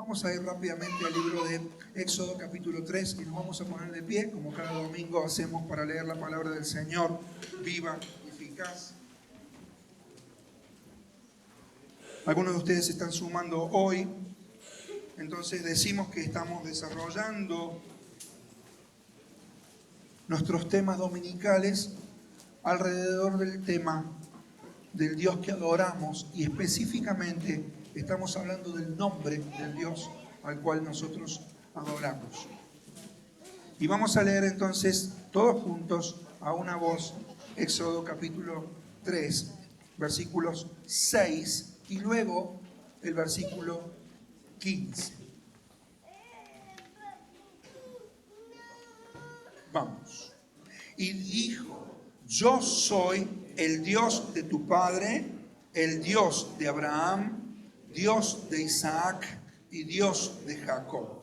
Vamos a ir rápidamente al libro de Éxodo capítulo 3 y nos vamos a poner de pie, como cada domingo hacemos para leer la palabra del Señor, viva y eficaz. Algunos de ustedes se están sumando hoy, entonces decimos que estamos desarrollando nuestros temas dominicales alrededor del tema del Dios que adoramos, y específicamente estamos hablando del nombre del Dios al cual nosotros adoramos. Y vamos a leer entonces todos juntos a una voz Éxodo capítulo 3, versículos 6 y luego el versículo 15. Vamos. Y dijo: yo soy el Dios de tu padre, el Dios de Abraham, Dios de Isaac y Dios de Jacob.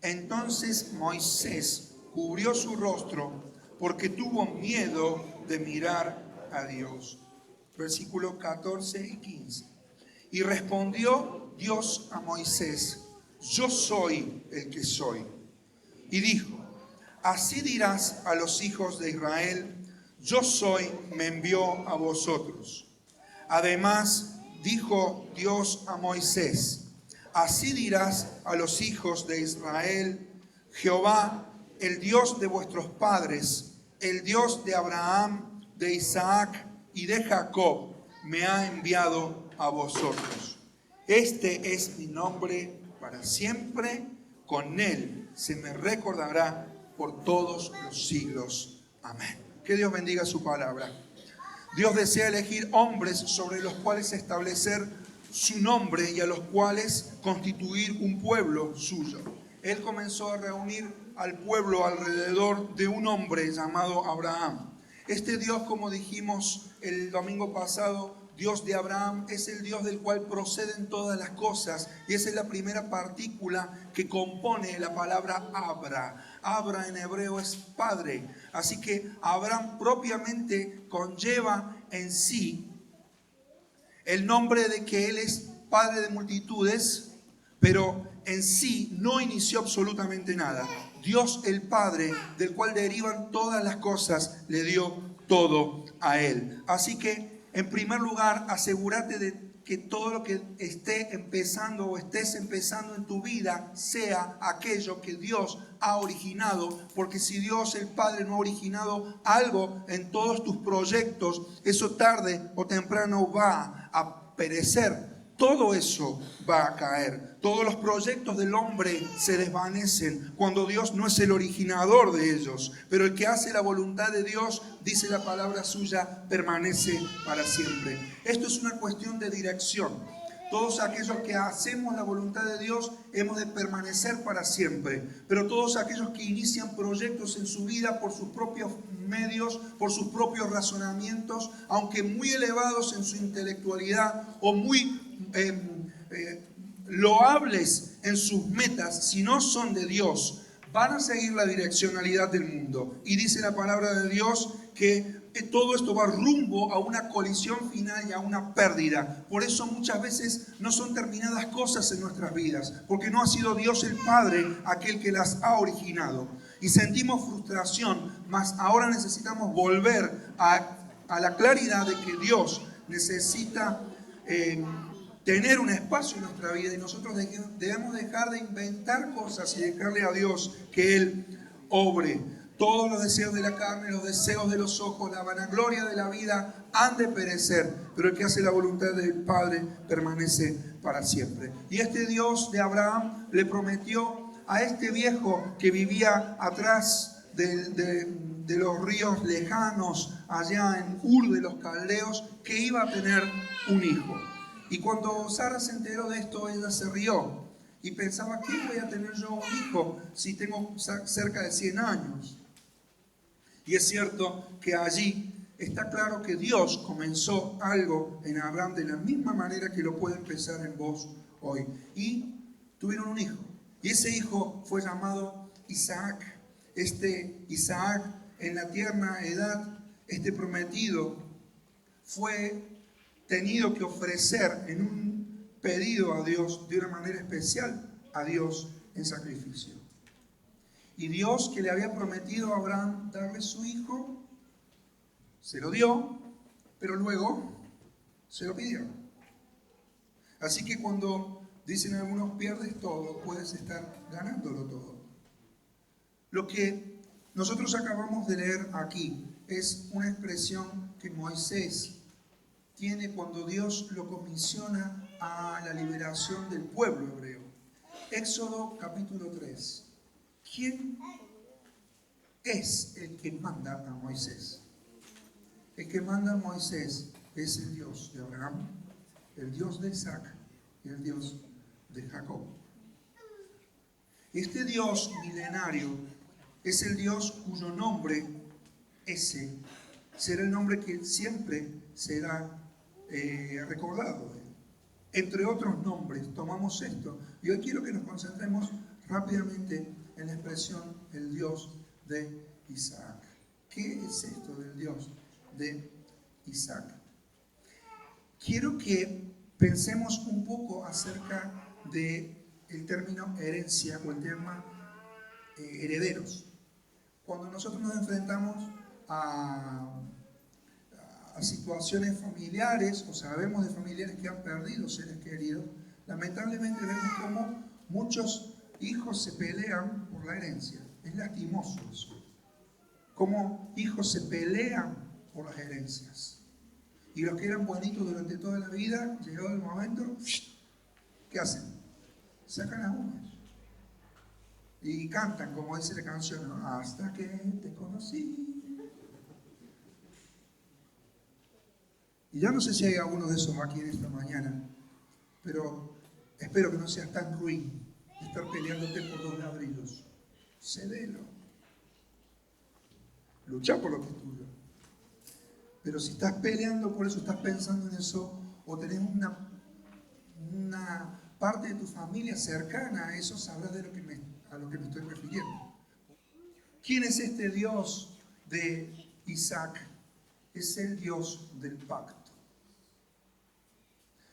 Entonces Moisés cubrió su rostro porque tuvo miedo de mirar a Dios. Versículos 14 y 15. Y respondió Dios a Moisés: yo soy el que soy. Y dijo: así dirás a los hijos de Israel: yo soy, me envió a vosotros. Además, dijo Dios a Moisés: así dirás a los hijos de Israel: Jehová, el Dios de vuestros padres, el Dios de Abraham, de Isaac y de Jacob, me ha enviado a vosotros. Este es mi nombre para siempre, con él se me recordará por todos los siglos. Amén. Que Dios bendiga su palabra. Dios desea elegir hombres sobre los cuales establecer su nombre y a los cuales constituir un pueblo suyo. Él comenzó a reunir al pueblo alrededor de un hombre llamado Abraham. Este Dios, como dijimos el domingo pasado, Dios de Abraham, es el Dios del cual proceden todas las cosas, y esa es la primera partícula que compone la palabra Abra. Abra en hebreo es padre, así que Abraham propiamente conlleva en sí el nombre de que él es padre de multitudes, pero en sí no inició absolutamente nada. Dios el Padre, del cual derivan todas las cosas, le dio todo a él. Así que, en primer lugar, asegúrate de que todo lo que esté empezando o estés empezando en tu vida sea aquello que Dios ha originado, porque si Dios el Padre no ha originado algo en todos tus proyectos, eso tarde o temprano va a perecer. Todo eso va a caer. Todos los proyectos del hombre se desvanecen cuando Dios no es el originador de ellos. Pero el que hace la voluntad de Dios, dice la palabra suya, permanece para siempre. Esto es una cuestión de dirección. Todos aquellos que hacemos la voluntad de Dios hemos de permanecer para siempre. Pero todos aquellos que inician proyectos en su vida por sus propios medios, por sus propios razonamientos, aunque muy elevados en su intelectualidad o muy loables en sus metas, si no son de Dios, van a seguir la direccionalidad del mundo. Y dice la palabra de Dios que todo esto va rumbo a una colisión final y a una pérdida. Por eso muchas veces no son terminadas cosas en nuestras vidas, porque no ha sido Dios el Padre aquel que las ha originado. Y sentimos frustración, mas ahora necesitamos volver a la claridad de que Dios necesita tener un espacio en nuestra vida, y nosotros debemos dejar de inventar cosas y dejarle a Dios que Él obre. Todos los deseos de la carne, los deseos de los ojos, la vanagloria de la vida han de perecer, pero el que hace la voluntad del Padre permanece para siempre. Y este Dios de Abraham le prometió a este viejo que vivía atrás de los ríos lejanos, allá en Ur de los Caldeos, que iba a tener un hijo. Y cuando Sara se enteró de esto, ella se rió y pensaba: ¿qué voy a tener yo un hijo si tengo cerca de 100 años? Y es cierto que allí está claro que Dios comenzó algo en Abraham de la misma manera que lo puede empezar en vos hoy. Y tuvieron un hijo. Y ese hijo fue llamado Isaac. Este Isaac, en la tierna edad, este prometido, fue tenido que ofrecer en un pedido a Dios de una manera especial a Dios en sacrificio. Y Dios, que le había prometido a Abraham darle su hijo, se lo dio, pero luego se lo pidió. Así que cuando dicen algunos pierdes todo, puedes estar ganándolo todo. Lo que nosotros acabamos de leer aquí es una expresión que Moisés tiene cuando Dios lo comisiona a la liberación del pueblo hebreo. Éxodo capítulo 3. ¿Quién es el que manda a Moisés? El que manda a Moisés es el Dios de Abraham, el Dios de Isaac y el Dios de Jacob. Este Dios milenario es el Dios cuyo nombre, ese, será el nombre que siempre será recordado. Entre otros nombres, tomamos esto. Y hoy quiero que nos concentremos rápidamente en la expresión el Dios de Isaac. ¿Qué es esto del Dios de Isaac? Quiero que pensemos un poco acerca del término herencia o el tema herederos. Cuando nosotros nos enfrentamos a situaciones familiares o sabemos de familiares que han perdido seres queridos, lamentablemente vemos cómo muchos hijos se pelean por la herencia. Es lastimoso eso. Cómo hijos se pelean por las herencias. Y los que eran bonitos durante toda la vida, llegado el momento, ¿qué hacen? Sacan a unos. Y cantan, como dice la canción, ¿no? Hasta que te conocí. Y ya no sé si hay alguno de esos aquí en esta mañana, pero espero que no seas tan ruin de estar peleándote por 2 ladrillos. Cédelo. Lucha por lo que es tuyo. Pero si estás peleando por eso, estás pensando en eso, o tenés una parte de tu familia cercana a eso, sabrás de a lo que me estoy refiriendo. ¿Quién es este Dios de Isaac? Es el Dios del pacto.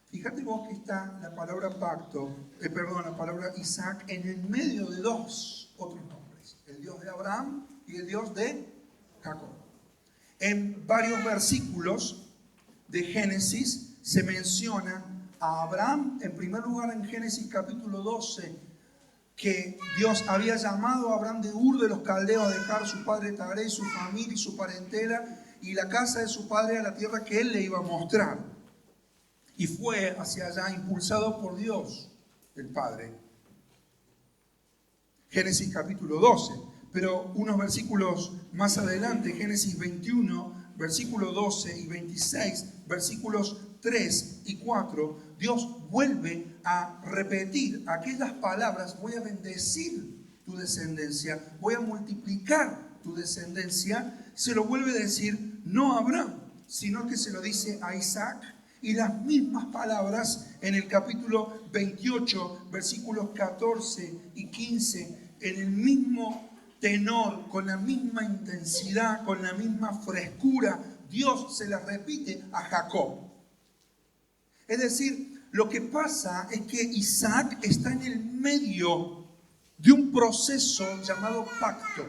Fíjate vos que está la palabra la palabra Isaac en el medio de 2 otros nombres. El Dios de Abraham y el Dios de Jacob. En varios versículos de Génesis se menciona a Abraham, en primer lugar en Génesis capítulo 12, que Dios había llamado a Abraham de Ur de los Caldeos a dejar su padre Taré, su familia y su parentela y la casa de su padre a la tierra que él le iba a mostrar. Y fue hacia allá impulsado por Dios, el Padre. Génesis capítulo 12. Pero unos versículos más adelante, Génesis 21, versículo 12 y 26, versículos 3 y 4, Dios vuelve a repetir aquellas palabras: voy a bendecir tu descendencia, voy a multiplicar tu descendencia. Se lo vuelve a decir no a Abraham, sino que se lo dice a Isaac. Y las mismas palabras en el capítulo 28, versículos 14 y 15, en el mismo tenor, con la misma intensidad, con la misma frescura, Dios se las repite a Jacob. Es decir, lo que pasa es que Isaac está en el medio de un proceso llamado pacto,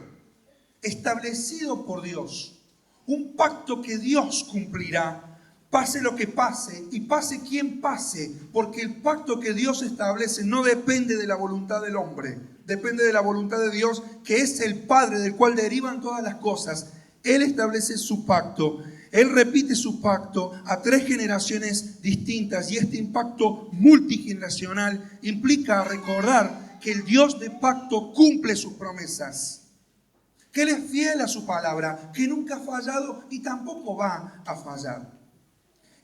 establecido por Dios. Un pacto que Dios cumplirá. Pase lo que pase y pase quien pase, porque el pacto que Dios establece no depende de la voluntad del hombre, depende de la voluntad de Dios, que es el Padre del cual derivan todas las cosas. Él establece su pacto, Él repite su pacto a 3 generaciones distintas, y este impacto multigeneracional implica recordar que el Dios de pacto cumple sus promesas, que Él es fiel a su palabra, que nunca ha fallado y tampoco va a fallar.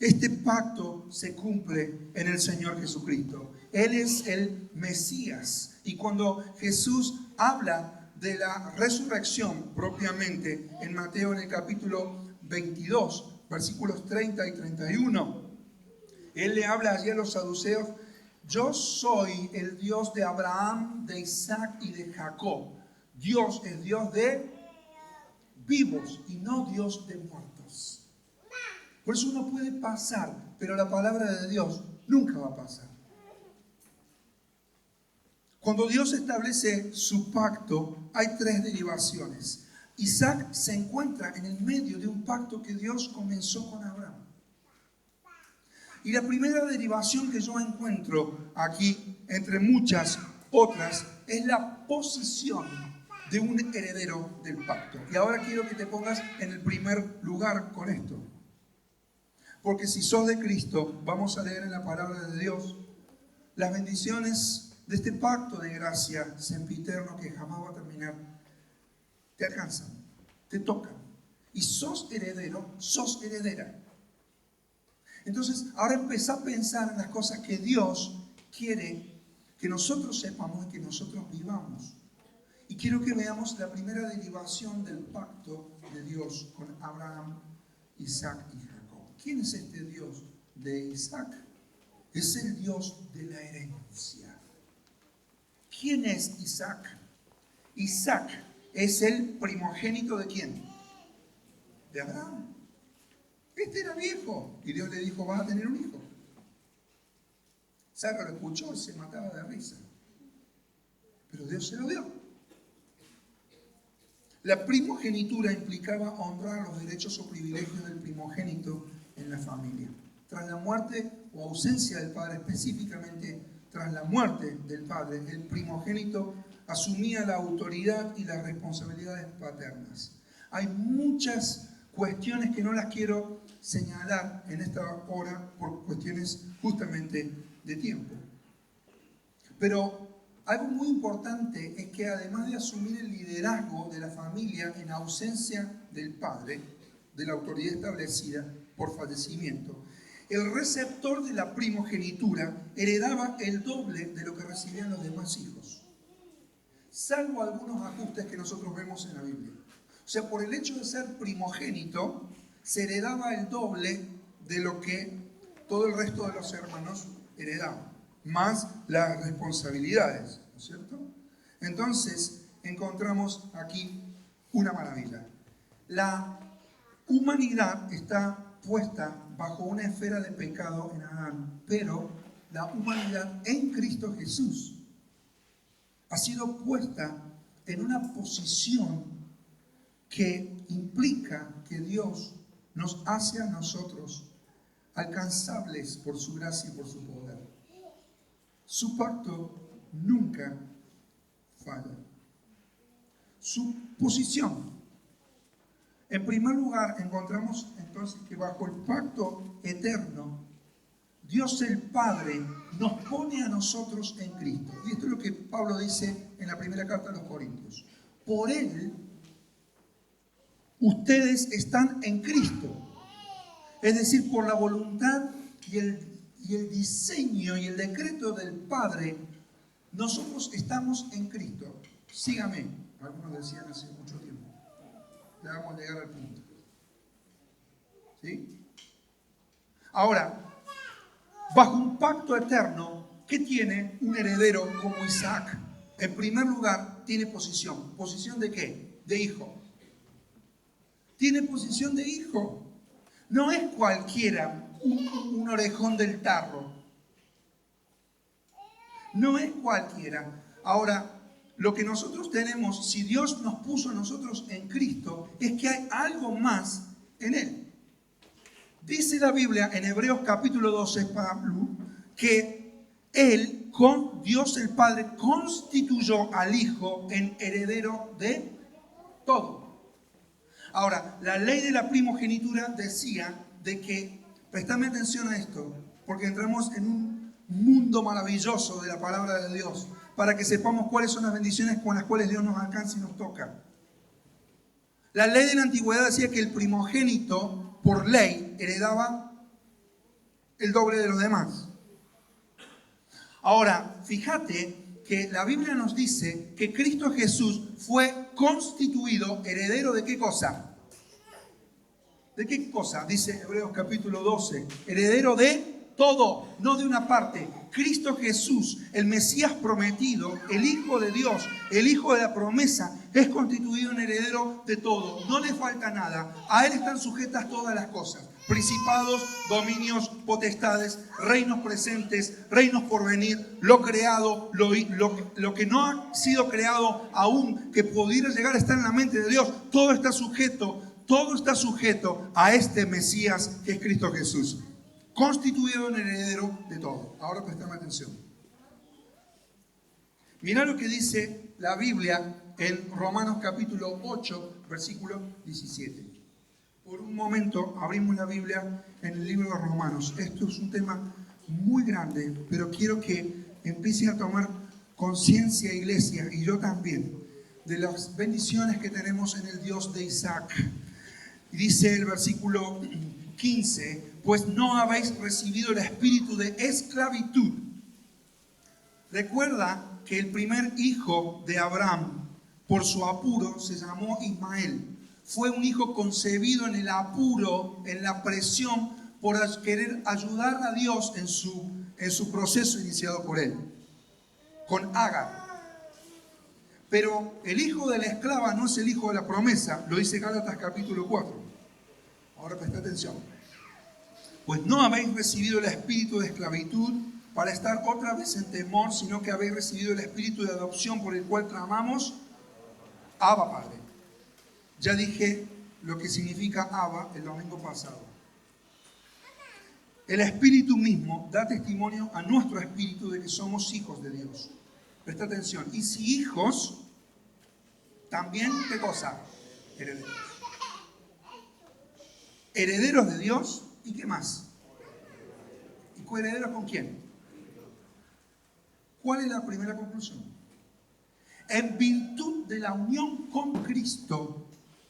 Este pacto se cumple en el Señor Jesucristo. Él es el Mesías. Y cuando Jesús habla de la resurrección propiamente en Mateo en el capítulo 22, versículos 30 y 31, Él le habla allí a los saduceos: yo soy el Dios de Abraham, de Isaac y de Jacob. Dios es Dios de vivos y no Dios de muertos. Por eso uno puede pasar, pero la palabra de Dios nunca va a pasar. Cuando Dios establece su pacto, hay tres derivaciones. Isaac se encuentra en el medio de un pacto que Dios comenzó con Abraham. Y la primera derivación que yo encuentro aquí, entre muchas otras, es la posición de un heredero del pacto. Y ahora quiero que te pongas en el primer lugar con esto. Porque si sos de Cristo, vamos a leer en la palabra de Dios, las bendiciones de este pacto de gracia sempiterno que jamás va a terminar, te alcanzan, te tocan. Y sos heredero, sos heredera. Entonces, ahora empezá a pensar en las cosas que Dios quiere que nosotros sepamos y que nosotros vivamos. Y quiero que veamos la primera derivación del pacto de Dios con Abraham, Isaac y Jacob. ¿Quién es este Dios de Isaac? Es el Dios de la herencia. ¿Quién es Isaac? Isaac es el primogénito ¿de quién? De Abraham. Este era viejo y Dios le dijo, vas a tener un hijo. Sara lo escuchó y se mataba de risa. Pero Dios se lo dio. La primogenitura implicaba honrar los derechos o privilegios del primogénito en la familia. Tras la muerte o ausencia del padre, específicamente tras la muerte del padre, el primogénito asumía la autoridad y las responsabilidades paternas. Hay muchas cuestiones que no las quiero señalar en esta hora por cuestiones justamente de tiempo. Pero algo muy importante es que además de asumir el liderazgo de la familia en ausencia del padre, de la autoridad establecida por fallecimiento, el receptor de la primogenitura heredaba el doble de lo que recibían los demás hijos, salvo algunos ajustes que nosotros vemos en la Biblia. O sea, por el hecho de ser primogénito, se heredaba el doble de lo que todo el resto de los hermanos heredaban, más las responsabilidades, ¿no es cierto? Entonces, encontramos aquí una maravilla. La humanidad está puesta bajo una esfera de pecado en Adán, pero la humanidad en Cristo Jesús ha sido puesta en una posición que implica que Dios nos hace a nosotros alcanzables por su gracia y por su poder. Su pacto nunca falla. Su posición. En primer lugar, encontramos entonces que bajo el pacto eterno, Dios el Padre nos pone a nosotros en Cristo. Y esto es lo que Pablo dice en la primera carta a los Corintios. Por Él, ustedes están en Cristo. Es decir, por la voluntad y el diseño y el decreto del Padre, nosotros estamos en Cristo. Sígame. Algunos decían hace mucho tiempo. Ya vamos a llegar al punto. ¿Sí? Ahora, bajo un pacto eterno, ¿qué tiene un heredero como Isaac? En primer lugar, tiene posición. ¿Posición de qué? De hijo. Tiene posición de hijo. No es cualquiera un orejón del tarro. No es cualquiera. Ahora, lo que nosotros tenemos, si Dios nos puso a nosotros en Cristo, es que hay algo más en Él. Dice la Biblia en Hebreos capítulo 12, Pablo, que Él, con Dios el Padre, constituyó al Hijo en heredero de todo. Ahora, la ley de la primogenitura decía de que, prestame atención a esto, porque entramos en un mundo maravilloso de la palabra de Dios, para que sepamos cuáles son las bendiciones con las cuales Dios nos alcanza y nos toca. La ley de la antigüedad decía que el primogénito, por ley, heredaba el doble de los demás. Ahora, fíjate que la Biblia nos dice que Cristo Jesús fue constituido heredero ¿de qué cosa? ¿De qué cosa? Dice Hebreos capítulo 12, heredero de todo, no de una parte. Cristo Jesús, el Mesías prometido, el Hijo de Dios, el Hijo de la promesa, es constituido en heredero de todo. No le falta nada. A Él están sujetas todas las cosas. Principados, dominios, potestades, reinos presentes, reinos por venir, lo creado, lo que no ha sido creado aún, que pudiera llegar a estar en la mente de Dios, todo está sujeto a este Mesías que es Cristo Jesús, constituido en heredero de todo. Ahora prestame atención. Mirá lo que dice la Biblia en Romanos capítulo 8, versículo 17. Por un momento abrimos la Biblia en el libro de Romanos. Esto es un tema muy grande, pero quiero que empieces a tomar conciencia, iglesia, y yo también, de las bendiciones que tenemos en el Dios de Isaac. Dice el versículo 15, pues no habéis recibido el espíritu de esclavitud. Recuerda que el primer hijo de Abraham, por su apuro, se llamó Ismael. Fue un hijo concebido en el apuro, en la presión, por querer ayudar a Dios en su proceso iniciado por él, con Agar. Pero el hijo de la esclava no es el hijo de la promesa, lo dice Gálatas capítulo 4. Ahora presta atención. Pues no habéis recibido el espíritu de esclavitud para estar otra vez en temor, sino que habéis recibido el espíritu de adopción por el cual clamamos, Abba Padre. Ya dije lo que significa Abba el domingo pasado. El Espíritu mismo da testimonio a nuestro espíritu de que somos hijos de Dios. Presta atención. Y si hijos, también, ¿qué cosa? Herederos. Herederos de Dios, ¿y qué más? ¿Y coherederos con quién? ¿Cuál es la primera conclusión? En virtud de la unión con Cristo,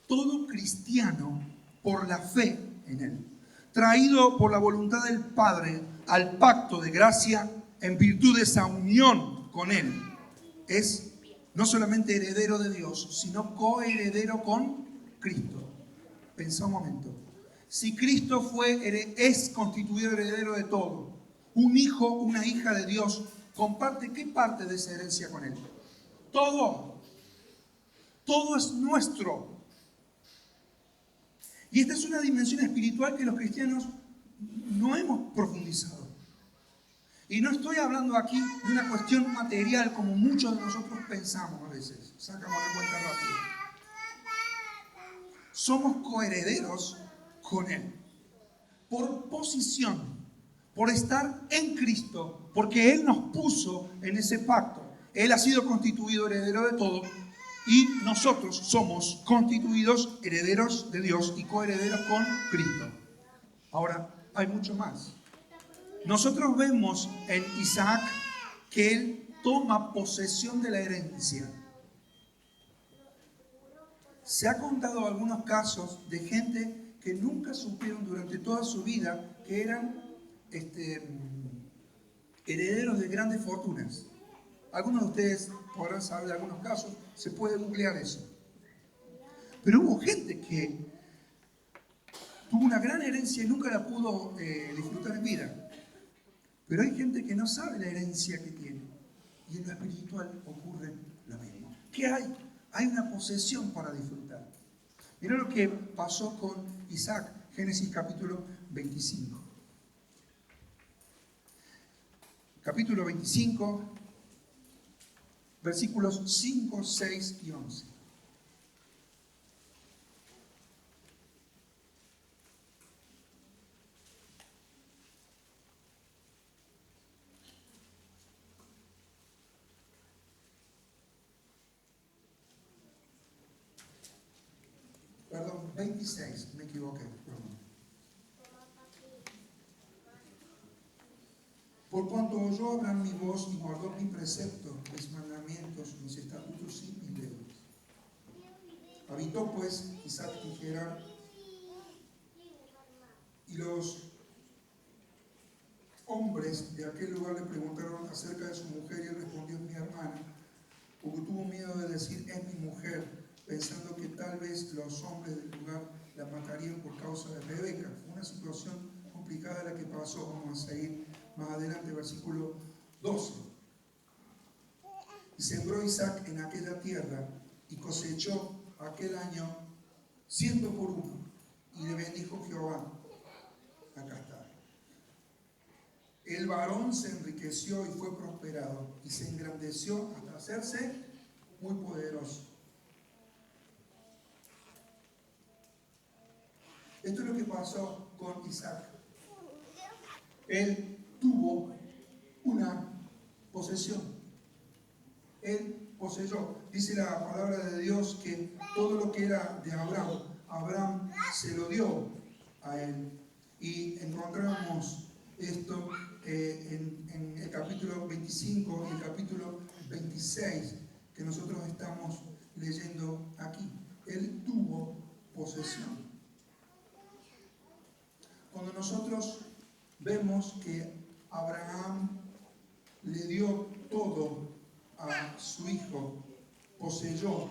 todo cristiano, por la fe en Él, traído por la voluntad del Padre al pacto de gracia, en virtud de esa unión con Él, es no solamente heredero de Dios, sino coheredero con Cristo. Pensá un momento. Si Cristo es constituido heredero de todo, un hijo, una hija de Dios, comparte ¿qué parte de esa herencia con Él? Todo. Todo es nuestro. Y esta es una dimensión espiritual que los cristianos no hemos profundizado. Y no estoy hablando aquí de una cuestión material como muchos de nosotros pensamos a veces. Sacamos la cuenta rápido. Somos coherederos con Él. Por posición, por estar en Cristo, porque Él nos puso en ese pacto. Él ha sido constituido heredero de todo. Y nosotros somos constituidos herederos de Dios y coherederos con Cristo. Ahora, hay mucho más. Nosotros vemos en Isaac que él toma posesión de la herencia. Se ha contado algunos casos de gente que nunca supieron durante toda su vida que eran herederos de grandes fortunas. Algunos de ustedes podrán saber de algunos casos, se puede googlear eso. Pero hubo gente que tuvo una gran herencia y nunca la pudo disfrutar en vida. Pero hay gente que no sabe la herencia que tiene. Y en lo espiritual ocurre lo mismo. ¿Qué hay? Hay una posesión para disfrutar. Mirá lo que pasó con Isaac, Génesis capítulo 25. Capítulo 25, versículos 5, 6 y 11. Perdón, 26, me equivoqué. Perdón. Por cuanto oyó Abraham mi voz y guardó mi precepto, mis mandamientos, mis estatutos y mis leyes. Habitó pues Isaac en Gerar, y los hombres de aquel lugar le preguntaron acerca de su mujer y él respondió: es mi hermana, porque tuvo miedo de decir es mi mujer, pensando que tal vez los hombres del lugar la matarían por causa de Rebeca. Fue una situación complicada complicada la que pasó. Vamos a seguir más adelante, versículo 12. Y sembró Isaac en aquella tierra y cosechó aquel año 100 por uno. Y le bendijo Jehová. Acá está. El varón se enriqueció y fue prosperado y se engrandeció hasta hacerse muy poderoso. Esto es lo que pasó con Isaac. Él tuvo una posesión. Él poseyó. Dice la palabra de Dios que todo lo que era de Abraham, Abraham se lo dio a él. Y encontramos esto en el capítulo 25 y el capítulo 26 que nosotros estamos leyendo aquí. Él tuvo posesión. Cuando nosotros vemos que Abraham le dio todo a su hijo, poseyó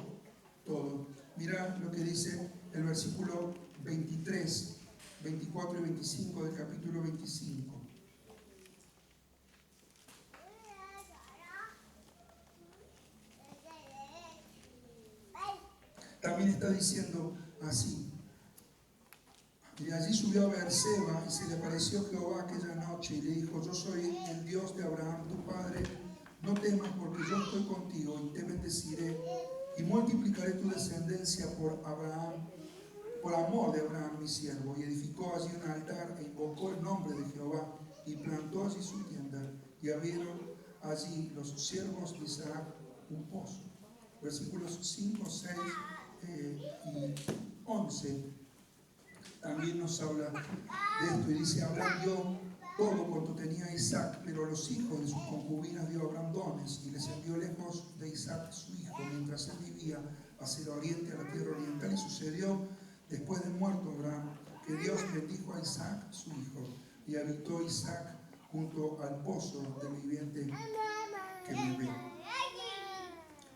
todo. Mira lo que dice el versículo 23, 24 y 25 del capítulo 25. También está diciendo así. Y allí subió a Beerseba y se le apareció Jehová aquella noche y le dijo: yo soy el Dios de Abraham tu padre, no temas porque yo estoy contigo y te bendeciré y multiplicaré tu descendencia por Abraham, por amor de Abraham mi siervo. Y edificó allí un altar e invocó el nombre de Jehová y plantó allí su tienda y abrieron allí los siervos de Isaac un pozo. Versículos 5, 6 y 11 también nos habla de esto y dice: Abraham dio todo cuanto tenía Isaac, pero a los hijos de sus concubinas dio Abraham dones y les envió lejos de Isaac su hijo mientras él vivía hacia el oriente, a la tierra oriental. Y sucedió después de muerto Abraham que Dios bendijo a Isaac su hijo y habitó Isaac junto al pozo del viviente que vive.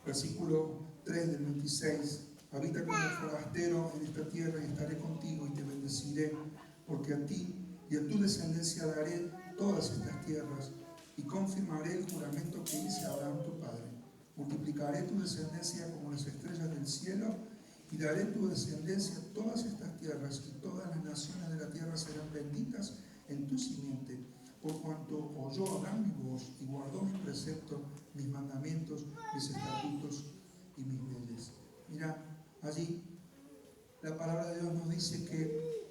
Versículo 3 del 26. Habita como forastero en esta tierra y estaré contigo y te bendeciré, porque a ti y a tu descendencia daré todas estas tierras y confirmaré el juramento que hice a Abraham tu padre. Multiplicaré tu descendencia como las estrellas del cielo y daré a tu descendencia todas estas tierras y todas las naciones de la tierra serán benditas en tu simiente, por cuanto oyó Abraham mi voz y guardó mis preceptos, mis mandamientos, mis estatutos y mis leyes. Mira, allí la palabra de Dios nos dice que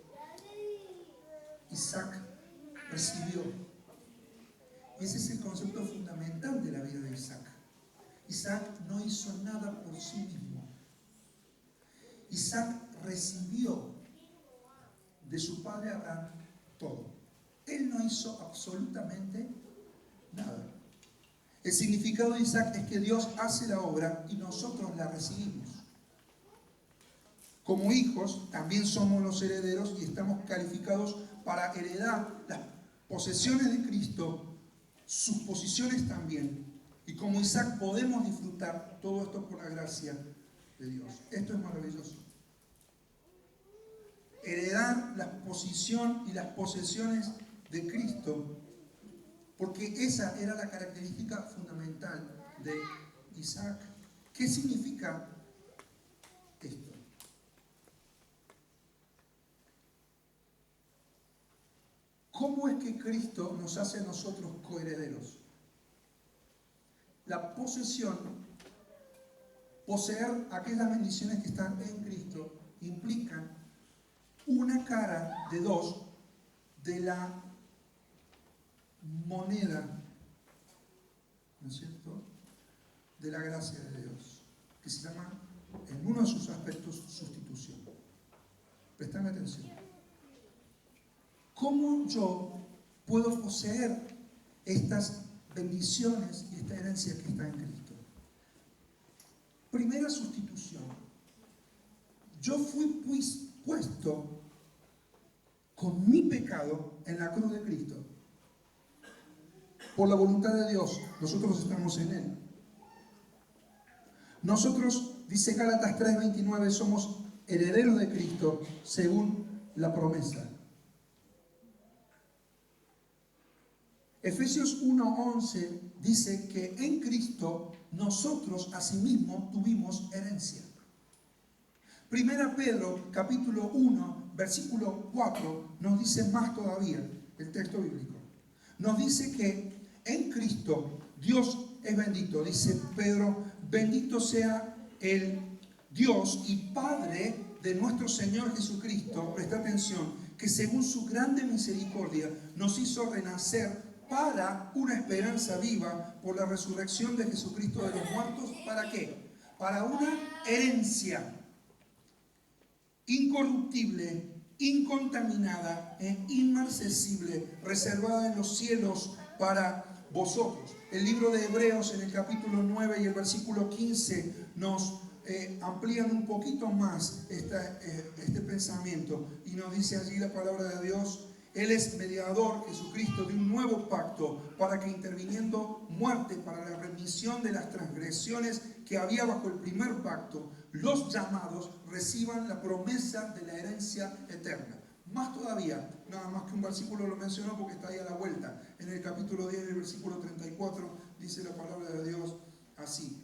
Isaac recibió. Y ese es el concepto fundamental de la vida de Isaac. Isaac no hizo nada por sí mismo. Isaac recibió de su padre Abraham todo. Él no hizo absolutamente nada. El significado de Isaac es que Dios hace la obra y nosotros la recibimos. Como hijos también somos los herederos y estamos calificados para heredar las posesiones de Cristo, sus posiciones también. Y como Isaac podemos disfrutar todo esto por la gracia de Dios. Esto es maravilloso. Heredar la posición y las posesiones de Cristo, porque esa era la característica fundamental de Isaac. ¿Qué significa esto? ¿Cómo es que Cristo nos hace a nosotros coherederos? La posesión, poseer aquellas bendiciones que están en Cristo, implican una cara de dos de la moneda, ¿no es cierto?, de la gracia de Dios, que se llama, en uno de sus aspectos, sustitución. Prestame atención. ¿Cómo yo puedo poseer estas bendiciones y esta herencia que está en Cristo? Primera sustitución. Yo fui puesto con mi pecado en la cruz de Cristo. Por la voluntad de Dios, nosotros estamos en Él. Nosotros, dice Gálatas 3:29, somos herederos de Cristo según la promesa. Efesios 1:11 dice que en Cristo nosotros asimismo tuvimos herencia. Primera Pedro capítulo 1 versículo 4 nos dice más todavía el texto bíblico. Nos dice que en Cristo Dios es bendito. Dice Pedro, bendito sea el Dios y Padre de nuestro Señor Jesucristo. Presta atención, que según su grande misericordia nos hizo renacer para una esperanza viva por la resurrección de Jesucristo de los muertos. ¿Para qué? Para una herencia incorruptible, incontaminada e inmarcesible, reservada en los cielos para vosotros. El libro de Hebreos en el capítulo 9 y el versículo 15 nos amplían un poquito más este pensamiento y nos dice allí la palabra de Dios: Él es mediador, Jesucristo, de un nuevo pacto, para que interviniendo muerte para la remisión de las transgresiones que había bajo el primer pacto, los llamados reciban la promesa de la herencia eterna. Más todavía, nada más que un versículo lo mencionó porque está ahí a la vuelta. En el capítulo 10, el versículo 34, dice la palabra de Dios así: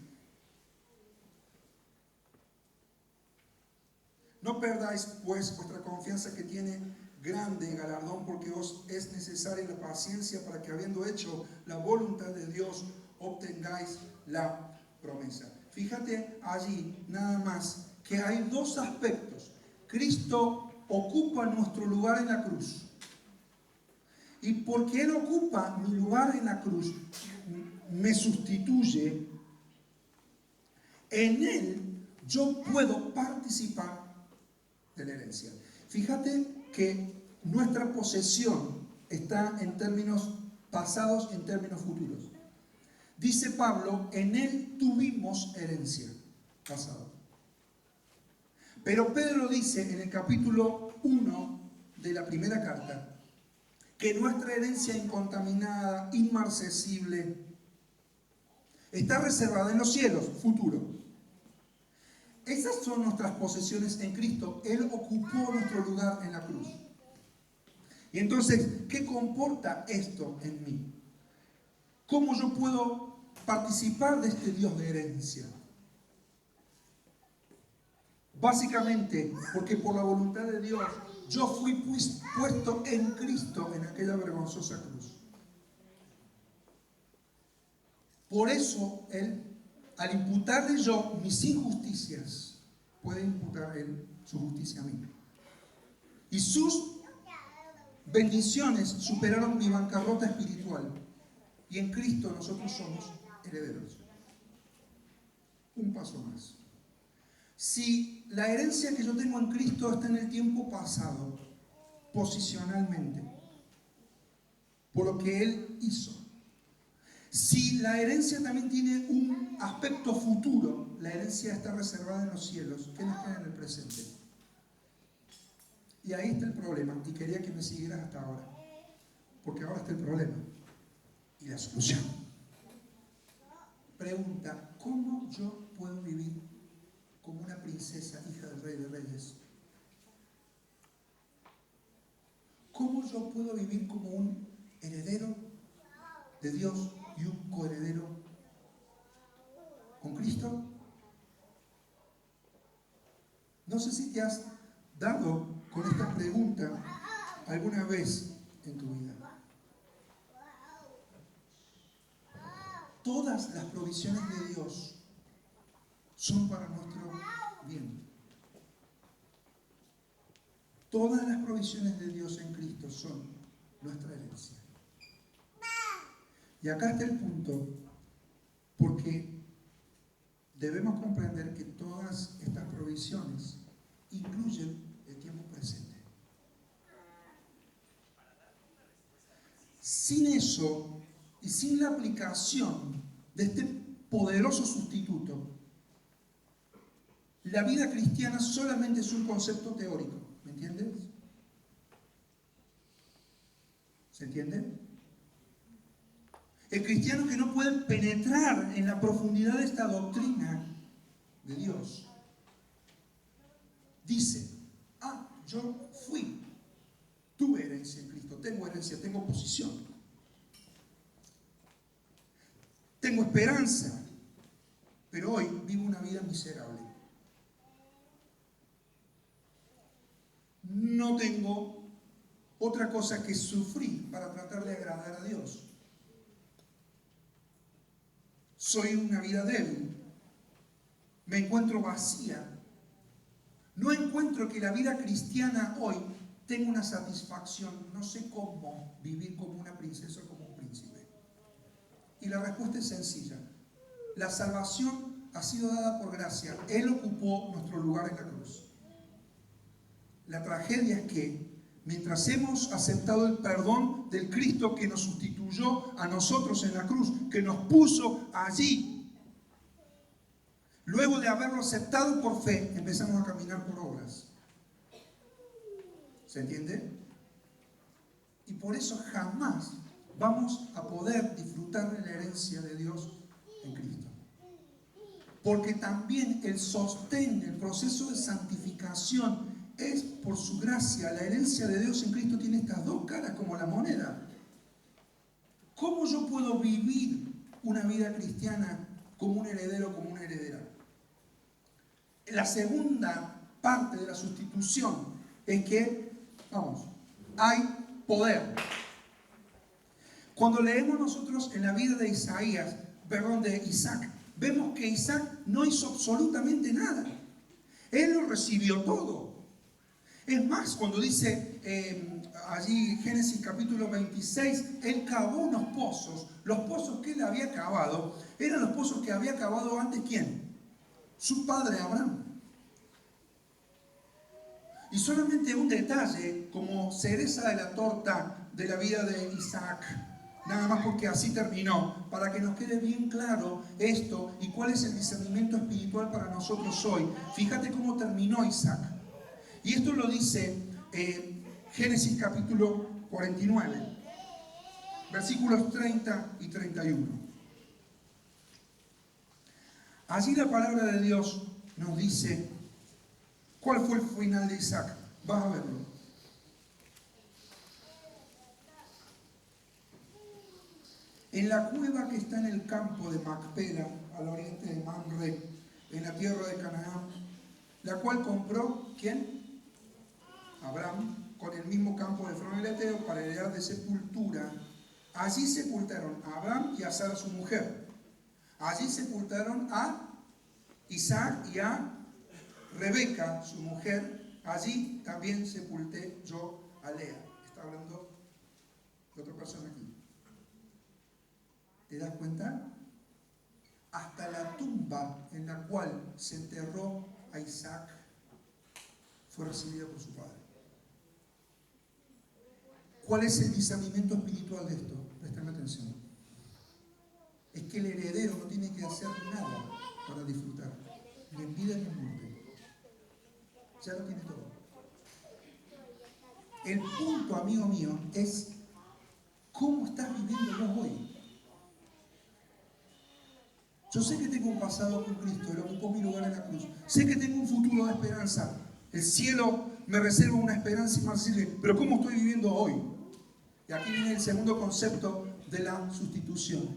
no perdáis pues vuestra confianza, que tiene grande galardón, porque os es necesaria la paciencia, para que, habiendo hecho la voluntad de Dios, obtengáis la promesa. Fíjate allí nada más que hay dos aspectos. Cristo ocupa nuestro lugar en la cruz. Y porque Él ocupa mi lugar en la cruz, me sustituye, en Él yo puedo participar de la herencia. Fíjate que nuestra posesión está en términos pasados y en términos futuros. Dice Pablo, en Él tuvimos herencia, pasado. Pero Pedro dice en el capítulo 1 de la primera carta que nuestra herencia incontaminada, inmarcesible, está reservada en los cielos, futuro. Esas son nuestras posesiones en Cristo. Él ocupó nuestro lugar en la cruz. Y entonces, ¿qué comporta esto en mí? ¿Cómo yo puedo participar de este Dios de herencia? Básicamente, porque por la voluntad de Dios, yo fui puesto en Cristo en aquella vergonzosa cruz. Por eso, Él, al imputarle yo mis injusticias, puede imputar Él su justicia a mí. Y sus bendiciones superaron mi bancarrota espiritual. Y en Cristo nosotros somos herederos. Un paso más. Si la herencia que yo tengo en Cristo está en el tiempo pasado, posicionalmente, por lo que Él hizo. Si la herencia también tiene un aspecto futuro, la herencia está reservada en los cielos, ¿qué nos queda en el presente? Y ahí está el problema, y quería que me siguieras hasta ahora, porque ahora está el problema y la solución. Pregunta, ¿cómo yo puedo vivir como una princesa, hija del Rey de Reyes? ¿Cómo yo puedo vivir como un heredero de Dios y un coheredero con Cristo? No sé si te has dado con esta pregunta alguna vez en tu vida. Todas las provisiones de Dios son para nuestro bien. Todas las provisiones de Dios en Cristo son nuestra herencia. Y acá está el punto, porque debemos comprender que todas estas provisiones incluyen el tiempo presente. Sin eso y sin la aplicación de este poderoso sustituto, la vida cristiana solamente es un concepto teórico. ¿Me entiendes? ¿Se entiende? El cristiano que no puede penetrar en la profundidad de esta doctrina de Dios dice: yo tuve herencia en Cristo, tengo herencia, tengo posición. tengo esperanza, pero hoy vivo una vida miserable. No tengo otra cosa que sufrir para tratar de agradar a Dios. Soy una vida débil. Me encuentro vacía. No encuentro que la vida cristiana hoy tenga una satisfacción. No sé cómo vivir como una princesa o como un príncipe. Y la respuesta es sencilla. La salvación ha sido dada por gracia. Él ocupó nuestro lugar en la cruz. La tragedia es que mientras hemos aceptado el perdón del Cristo que nos sustituyó a nosotros en la cruz, que nos puso allí, luego de haberlo aceptado por fe, empezamos a caminar por obras. ¿Se entiende? Y por eso jamás vamos a poder disfrutar de la herencia de Dios en Cristo. Porque también el sostén, el proceso de santificación es por su gracia. La herencia de Dios en Cristo tiene estas dos caras como la moneda. ¿Cómo yo puedo vivir una vida cristiana como un heredero, como una heredera? La segunda parte de la sustitución es que, hay poder. Cuando leemos nosotros en la vida de Isaac, vemos que Isaac no hizo absolutamente nada. Él lo recibió todo. Es más, cuando dice allí Génesis capítulo 26, él cavó unos pozos. Los pozos que él había cavado eran los pozos que había cavado antes ¿quién? Su padre Abraham. Y solamente un detalle como cereza de la torta de la vida de Isaac, nada más porque así terminó, para que nos quede bien claro esto y cuál es el discernimiento espiritual para nosotros hoy. Fíjate cómo terminó Isaac. Y esto lo dice Génesis capítulo 49, versículos 30 y 31. Allí la palabra de Dios nos dice cuál fue el final de Isaac. Vas a verlo. En la cueva que está en el campo de Macpela, al oriente de Mamre, en la tierra de Canaán, la cual compró, ¿quién? Abraham, con el mismo campo de Efrón el Eteo para heredar de sepultura. Allí sepultaron a Abraham y a Sara su mujer. Allí sepultaron a Isaac y a Rebeca su mujer. Allí también sepulté yo a Lea. Está hablando de otra persona aquí. ¿Te das cuenta? Hasta la tumba en la cual se enterró a Isaac fue recibida por su padre. ¿Cuál es el discernimiento espiritual de esto? Presten atención. Es que el heredero no tiene que hacer nada para disfrutar, ni en vida ni en muerte. Ya lo tiene todo. El punto, amigo mío, es cómo estás viviéndolo hoy. Yo sé que tengo un pasado con Cristo, Él ocupó mi lugar en la cruz. Sé que tengo un futuro de esperanza. El cielo me reserva una esperanza inmarcesible. Pero ¿cómo estoy viviendo hoy? Y aquí viene el segundo concepto de la sustitución.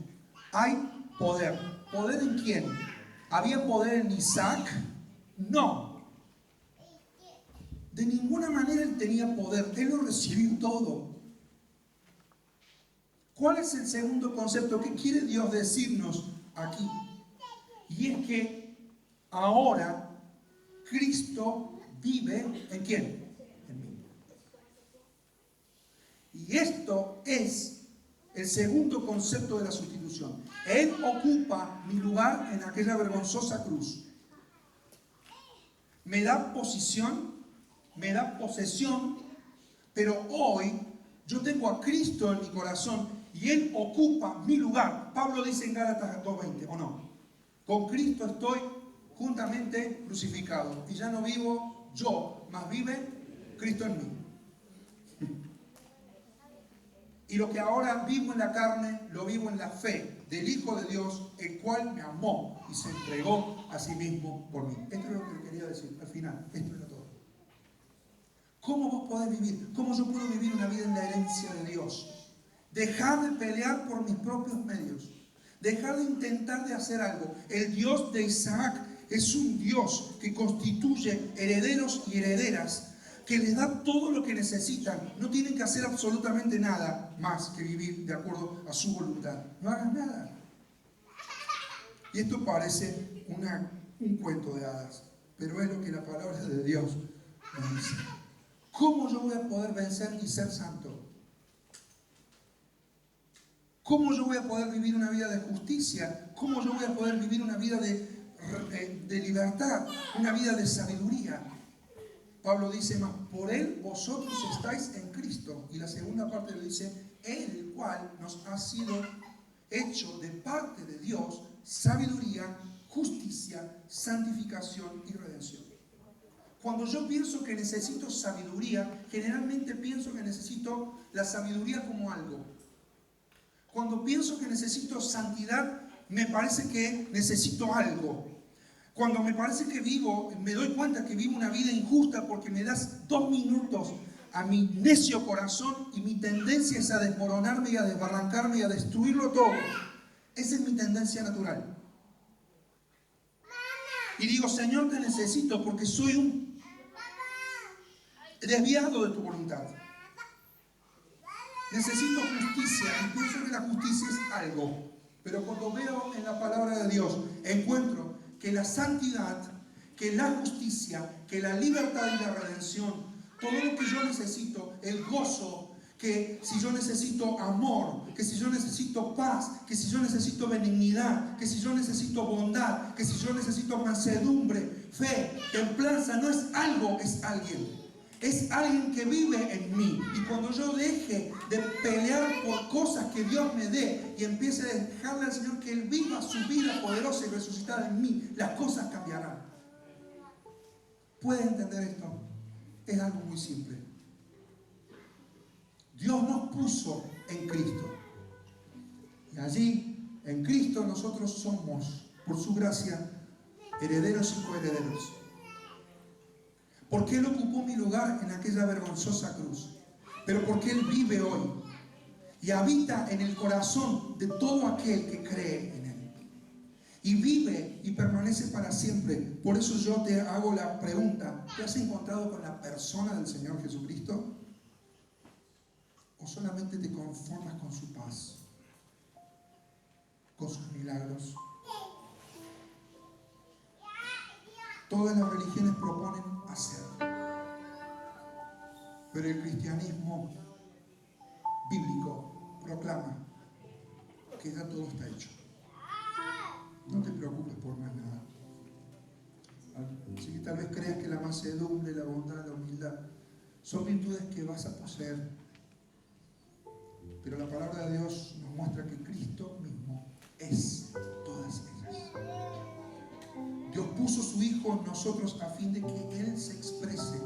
Hay poder. ¿Poder en quién? ¿Había poder en Isaac? No. De ninguna manera él tenía poder. Él lo recibió todo. ¿Cuál es el segundo concepto? ¿Qué quiere Dios decirnos aquí? Y es que ahora Cristo vive ¿en quién? En mí. Y esto es el segundo concepto de la sustitución. Él ocupa mi lugar en aquella vergonzosa cruz. Me da posición, me da posesión, pero hoy yo tengo a Cristo en mi corazón y Él ocupa mi lugar. Pablo dice en Gálatas 2:20, ¿o no? Con Cristo estoy juntamente crucificado y ya no vivo yo, mas vive Cristo en mí. Y lo que ahora vivo en la carne, lo vivo en la fe del Hijo de Dios, el cual me amó y se entregó a sí mismo por mí. Esto es lo que quería decir al final. Esto era todo. ¿Cómo vos podés vivir? ¿Cómo yo puedo vivir una vida en la herencia de Dios? Dejar de pelear por mis propios medios. Dejar de intentar de hacer algo. El Dios de Isaac es un Dios que constituye herederos y herederas, que les da todo lo que necesitan. No tienen que hacer absolutamente nada más que vivir de acuerdo a su voluntad. No hagas nada. Y esto parece un cuento de hadas, pero es lo que la palabra de Dios nos dice. ¿Cómo yo voy a poder vencer y ser santo? ¿Cómo yo voy a poder vivir una vida de justicia? ¿Cómo yo voy a poder vivir una vida de libertad? Una vida de sabiduría. Pablo dice más, por Él vosotros estáis en Cristo. Y la segunda parte le dice, el cual nos ha sido hecho de parte de Dios sabiduría, justicia, santificación y redención. Cuando yo pienso que necesito sabiduría, generalmente pienso que necesito la sabiduría como algo. Cuando pienso que necesito santidad, me parece que necesito algo. Cuando me parece que me doy cuenta que vivo una vida injusta porque me das 2 minutos a mi necio corazón y mi tendencia es a desmoronarme y a desbarrancarme y a destruirlo todo. Esa es mi tendencia natural. Y digo, Señor, te necesito porque soy un desviado de tu voluntad. Necesito justicia y pienso que la justicia es algo. Pero cuando veo en la palabra de Dios, encuentro que la santidad, que la justicia, que la libertad y la redención, todo lo que yo necesito, el gozo, que si yo necesito amor, que si yo necesito paz, que si yo necesito benignidad, que si yo necesito bondad, que si yo necesito mansedumbre, fe, templanza, no es algo, es alguien. Es alguien que vive en mí. Y cuando yo deje de pelear por cosas que Dios me dé y empiece a dejarle al Señor que Él viva su vida poderosa y resucitada en mí, las cosas cambiarán. ¿Puedes entender esto? Es algo muy simple. Dios nos puso en Cristo. Y allí, en Cristo, nosotros somos, por su gracia, herederos y coherederos. Porque Él ocupó mi lugar en aquella vergonzosa cruz. Pero porque Él vive hoy y habita en el corazón de todo aquel que cree en Él. Y vive y permanece para siempre. Por eso yo te hago la pregunta, ¿te has encontrado con la persona del Señor Jesucristo? ¿O solamente te conformas con su paz? ¿Con sus milagros? Todas las religiones proponen hacer. Pero el cristianismo bíblico proclama que ya todo está hecho. No te preocupes por más nada. Así que tal vez creas que la mansedumbre, la bondad, la humildad son virtudes que vas a poseer. Pero la palabra de Dios nos muestra que Cristo mismo es todas ellas. Dios puso su Hijo en nosotros a fin de que Él se exprese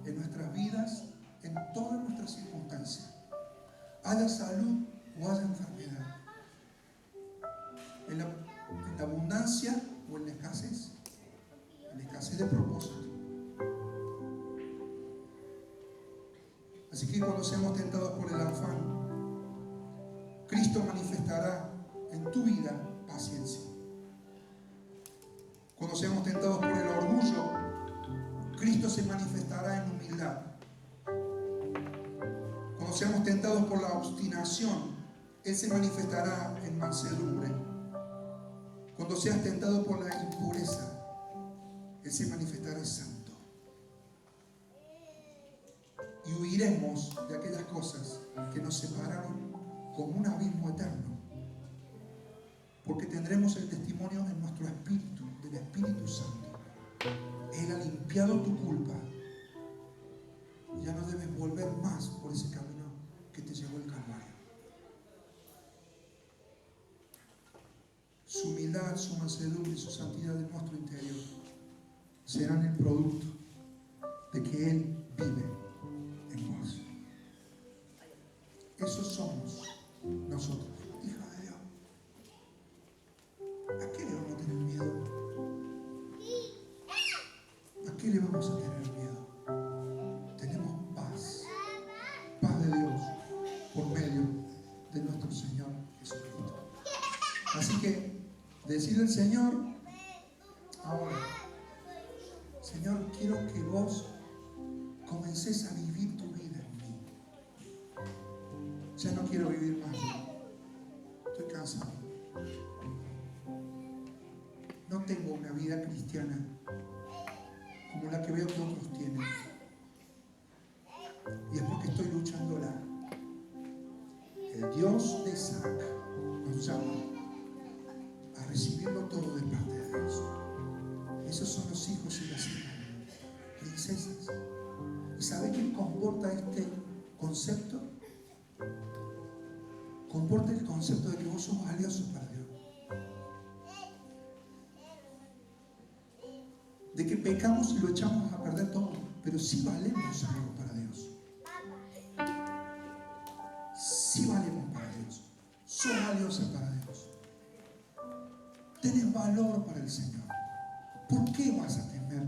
en nuestras vidas, en todas nuestras circunstancias. Haya salud o haya enfermedad. En la abundancia o en la escasez. En la escasez de propósito. Así que cuando seamos tentados por el afán, Cristo manifestará en tu vida paciencia. Cuando seamos tentados por el orgullo, Cristo se manifestará en humildad. Cuando seamos tentados por la obstinación, Él se manifestará en mansedumbre. Cuando seas tentado por la impureza, Él se manifestará santo. Y huiremos de aquellas cosas que nos separaron como un abismo eterno. Porque tendremos el testimonio en nuestro espíritu, del Espíritu Santo. Él ha limpiado tu culpa. Y ya no debes volver más por ese camino que te llevó el Calvario. Su humildad, su mansedumbre y su santidad en nuestro interior serán el producto de que Él vive en vos. Esos somos nosotros, hijos de Dios. ¿A qué le vamos a tener miedo? ¿A qué le vamos a tener miedo? Tenemos paz, paz de Dios por medio de nuestro Señor Jesucristo. Así al Señor, ahora, Señor, quiero que vos comencés a vivir tu vida en mí. Ya no quiero vivir más. Estoy cansado. No tengo una vida cristiana como la que veo que otros tienen. Y es porque estoy luchándola. El Dios de Isaac nos llama a recibirlo todo de parte de Dios. Esos son los hijos y las hijas, princesas. ¿Y sabe qué comporta este concepto? Comporta el concepto de que vos sos valioso para Dios. De que pecamos y lo echamos a perder todo, pero sí valemos algo para Dios. Sí valemos para Dios. Sos valiosa para Dios. Tenés valor para el Señor. ¿Por qué vas a temer,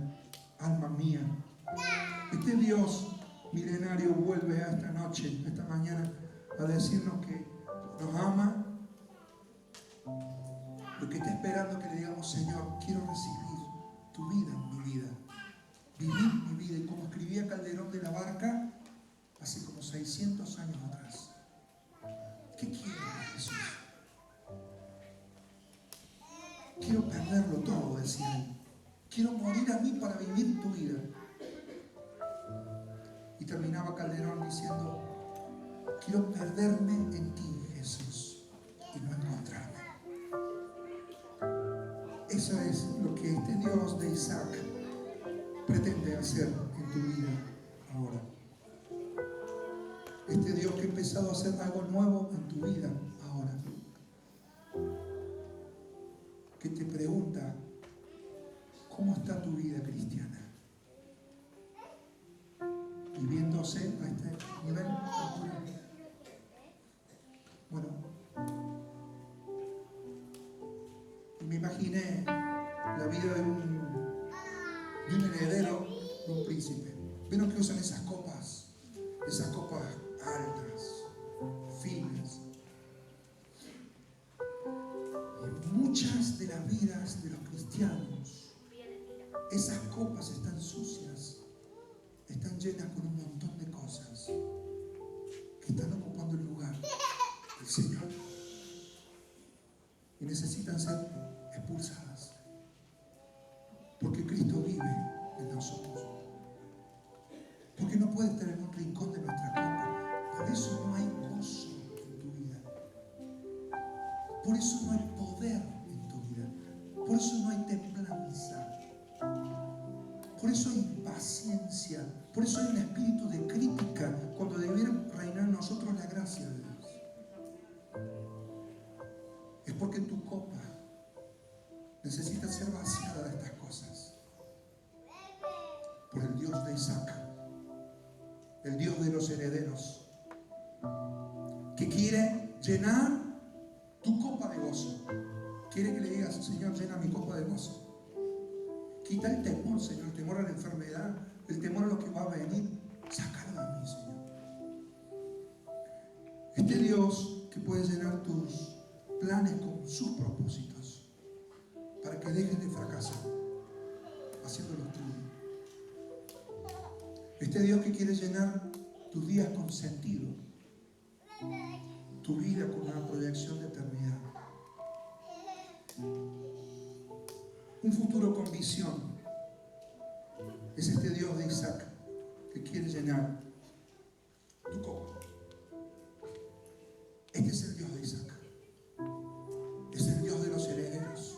alma mía? Este Dios milenario vuelve a esta noche, a esta mañana, a decirnos que nos ama, lo que está esperando que le digamos: Señor, quiero recibir tu vida en mi vida, vivir mi vida. Y como escribía Calderón de la Barca hace como 600 años atrás, ¿qué quiere Jesús? Quiero perderlo todo, decía él. Quiero morir a mí para vivir tu vida. Y terminaba Calderón diciendo: quiero perderme en ti, Jesús, y no encontrarme. Eso es lo que este Dios de Isaac pretende hacer en tu vida ahora. Este Dios que ha empezado a hacer algo nuevo en tu vida ahora. Que te pregunta: ¿cómo está tu vida cristiana? Viviéndose a este nivel. Bueno, me imaginé la vida de un heredero, de un príncipe. ¿Vieron que usan esas copas altas, finas? Y muchas de las vidas de los cristianos, esas copas están sucias, están llenas con un montón de cosas que están ocupando el lugar del Señor y necesitan ser expulsadas, porque Cristo vive en nosotros, porque no puede estar en un rincón de nuestra copa. Por eso no hay gozo en tu vida, por eso no hay poder en tu vida, por eso no hay templanza, por eso hay impaciencia, por eso hay un espíritu de crítica cuando debiera reinar en nosotros la gracia de Dios. Es porque tu copa necesita ser vaciada de estas cosas por el Dios de Isaac, el Dios de los herederos, que quiere llenar tu copa de gozo. Quiere que le digas: Señor, llena mi copa de gozo. Quita el temor, Señor, el temor a la enfermedad, el temor a lo que va a venir. Sácalo de mí, Señor. Este Dios que puede llenar tus planes con sus propósitos para que dejes de fracasar haciendo los tuyos. Este Dios que quiere llenar tus días con sentido, tu vida con una proyección de eternidad, un futuro con visión. Es este Dios de Isaac que quiere llenar tu copa. Este es el Dios de Isaac. Es el Dios de los herederos,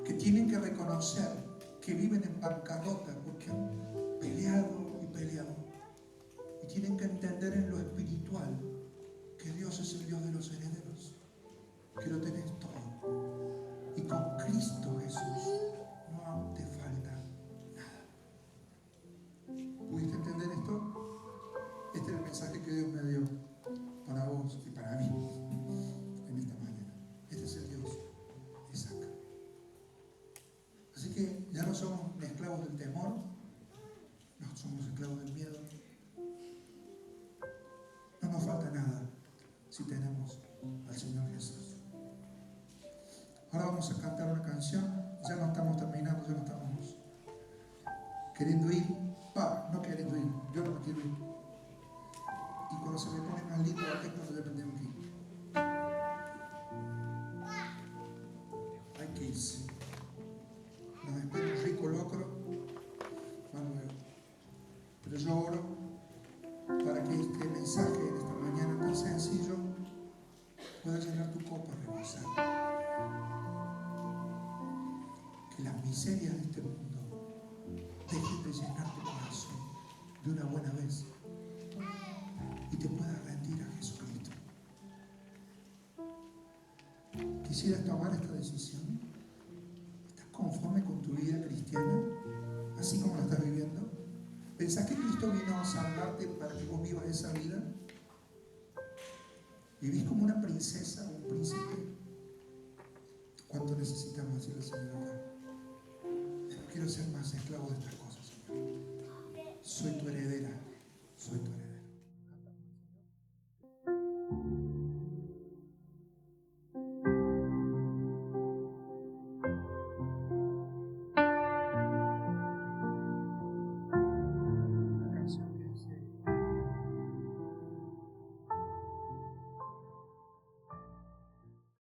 que tienen que reconocer que viven en bancarrota porque han peleado y peleado, y tienen que entender en lo espiritual que Dios es el Dios de los herederos, que lo tenés todo, y con Cristo Jesús no te falta nada. vamos a cantar una canción, ya no estamos terminando, ya no estamos queriendo ir, no queriendo ir, yo no me quiero ir. Y cuando se me pone más lindo es cuando ya me tengo que ir. Hay que irse. Nos espera un rico locro, más luego. Pero yo oro para que este mensaje en esta mañana tan sencillo pueda llenar tu copa, rebosar. Que las miserias de este mundo dejen de llenar tu corazón de una buena vez y te puedas rendir a Jesucristo. ¿Quisieras tomar esta decisión? ¿Estás conforme con tu vida cristiana, así como la estás viviendo? ¿Pensás que Cristo vino a salvarte para que vos vivas esa vida? ¿Vivís como una princesa o un príncipe? ¿Cuánto necesitamos decirle al Señor acá? No quiero ser más esclavo de estas cosas, Señor. Soy tu heredera.